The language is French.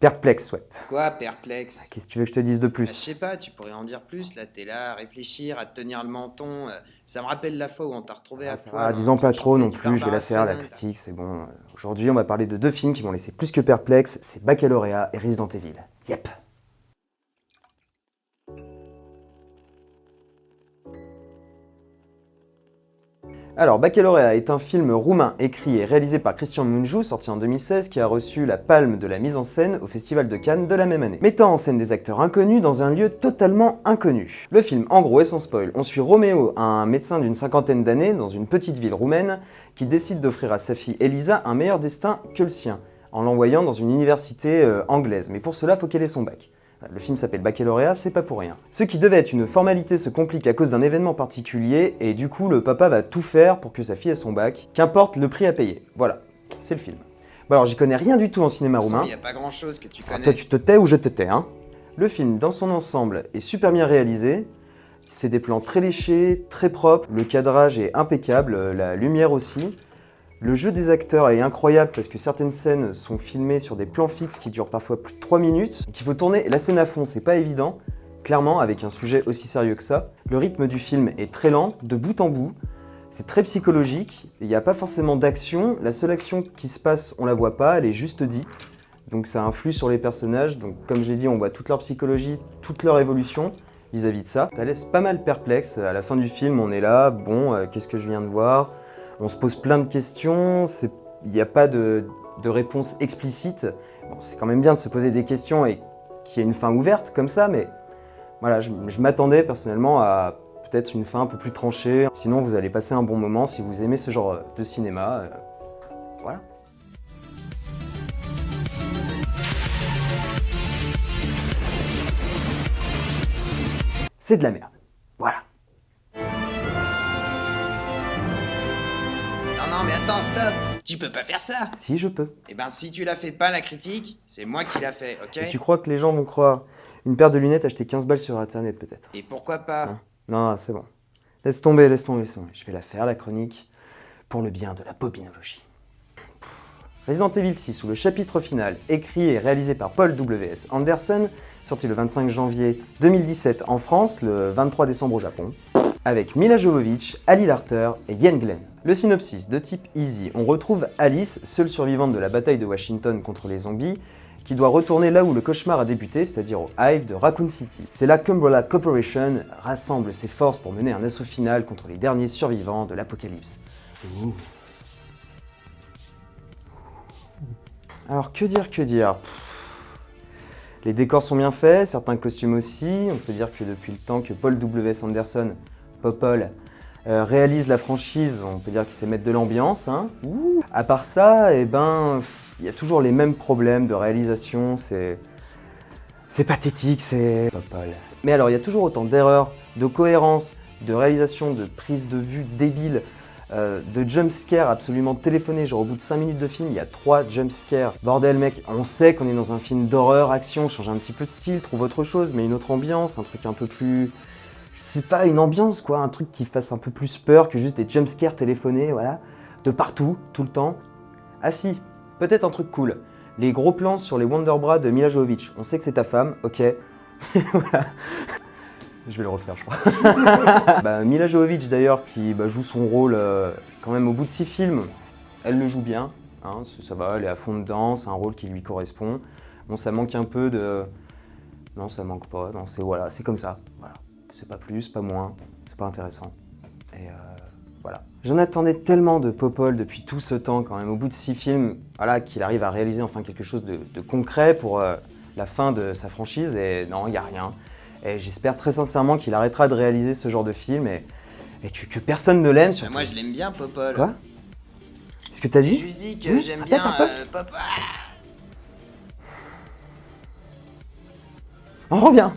Perplexe, ouais. Quoi, perplexe? Qu'est-ce que tu veux que je te dise de Je plus? sais pas, tu pourrais en dire plus, là t'es là à réfléchir, à te tenir le menton, ça me rappelle la fois où on t'a retrouvé à Ça poil va, en disons train pas de trop chanter non du plus, je vais la Barbara faire, la Streisand. critique, c'est bon. Aujourd'hui, on va parler de 2 films qui m'ont laissé plus que perplexe, c'est Baccalauréat et Resident Evil. Yep. Alors, Baccalauréat est un film roumain écrit et réalisé par Cristian Mungiu, sorti en 2016, qui a reçu la palme de la mise en scène au Festival de Cannes de la même année, mettant en scène des acteurs inconnus dans un lieu totalement inconnu. Le film, en gros et sans spoil, on suit Roméo, un médecin d'une 50aine d'années dans une petite ville roumaine, qui décide d'offrir à sa fille Elisa un meilleur destin que le sien, en l'envoyant dans une université anglaise, mais pour cela, faut qu'elle ait son bac. Le film s'appelle Baccalauréat, c'est pas pour rien. Ce qui devait être une formalité se complique à cause d'un événement particulier, et du coup le papa va tout faire pour que sa fille ait son bac, qu'importe le prix à payer. Voilà, c'est le film. Bon alors j'y connais rien du tout en cinéma roumain. Y a pas grand chose que tu connais. Toi tu te tais ou je te tais, hein. Le film dans son ensemble est super bien réalisé, c'est des plans très léchés, très propres, le cadrage est impeccable, la lumière aussi. Le jeu des acteurs est incroyable parce que certaines scènes sont filmées sur des plans fixes qui durent parfois plus de 3 minutes, qu'il faut tourner la scène à fond, c'est pas évident, clairement avec un sujet aussi sérieux que ça. Le rythme du film est très lent, de bout en bout, c'est très psychologique, il n'y a pas forcément d'action, la seule action qui se passe on la voit pas, elle est juste dite, donc ça influe sur les personnages, donc comme j'ai dit on voit toute leur psychologie, toute leur évolution vis-à-vis de ça. Ça laisse pas mal perplexe, à la fin du film on est là, bon qu'est-ce que je viens de voir ? On se pose plein de questions, il n'y a pas de réponse explicite. Bon, c'est quand même bien de se poser des questions et qu'il y ait une fin ouverte comme ça, mais voilà, je m'attendais personnellement à peut-être une fin un peu plus tranchée. Sinon, vous allez passer un bon moment si vous aimez ce genre de cinéma. Voilà. C'est de la merde. Voilà. Non mais attends, stop. Tu peux pas faire ça. Si je peux. Eh ben si tu la fais pas la critique, c'est moi qui la fais, ok? Et tu crois que les gens vont croire une paire de lunettes achetées 15 balles sur internet peut-être? Et pourquoi pas? Hein? Non, c'est bon. Laisse tomber, laisse tomber, laisse tomber. Je vais la faire, la chronique, pour le bien de la bobinologie. Resident Evil 6, ou le chapitre final, écrit et réalisé par Paul W.S. Anderson, sorti le 25 janvier 2017 en France, le 23 décembre au Japon, avec Mila Jovovich, Ali Larter et Ian Glenn. Le synopsis de type easy, on retrouve Alice, seule survivante de la bataille de Washington contre les zombies, qui doit retourner là où le cauchemar a débuté, c'est-à-dire au Hive de Raccoon City. C'est là qu'Umbrella Corporation rassemble ses forces pour mener un assaut final contre les derniers survivants de l'apocalypse. Alors que dire Les décors sont bien faits, certains costumes aussi, on peut dire que depuis le temps que Paul W.S. Anderson, Popol, réalise la franchise, on peut dire qu'il sait mettre de l'ambiance. Hein. À part ça, eh ben, il y a toujours les mêmes problèmes de réalisation, c'est pathétique, c'est Popol. Mais alors, il y a toujours autant d'erreurs, de cohérence, de réalisation, de prise de vue débile, de jumpscares absolument téléphonés. Genre au bout de 5 minutes de film, il y a 3 jumpscares. Bordel mec, on sait qu'on est dans un film d'horreur, action, change un petit peu de style, trouve autre chose, mais une autre ambiance, un truc un peu plus... C'est pas une ambiance quoi, un truc qui fasse un peu plus peur que juste des jumpscares téléphonés, voilà. De partout, tout le temps. Ah si, peut-être un truc cool. Les gros plans sur les Wonderbras de Mila Jovovich. On sait que c'est ta femme, ok. Voilà. Je vais le refaire, je crois. Mila Jovovich, d'ailleurs, qui joue son rôle quand même au bout de 6 films, elle le joue bien. Hein, ça va, elle est à fond dedans, c'est un rôle qui lui correspond. Bon, ça manque un peu de... Non, ça manque pas. Non, c'est comme ça. Voilà. C'est pas plus, pas moins. C'est pas intéressant. Et voilà. J'en attendais tellement de Popol depuis tout ce temps, quand même, au bout de 6 films, voilà, qu'il arrive à réaliser enfin quelque chose de concret pour la fin de sa franchise. Et non, il n'y a rien. Et j'espère très sincèrement qu'il arrêtera de réaliser ce genre de film et que personne ne l'aime surtout. Moi je l'aime bien Popol. Quoi? Qu'est-ce que t'as dit? J'ai juste dit que j'aime bien Popol. On revient.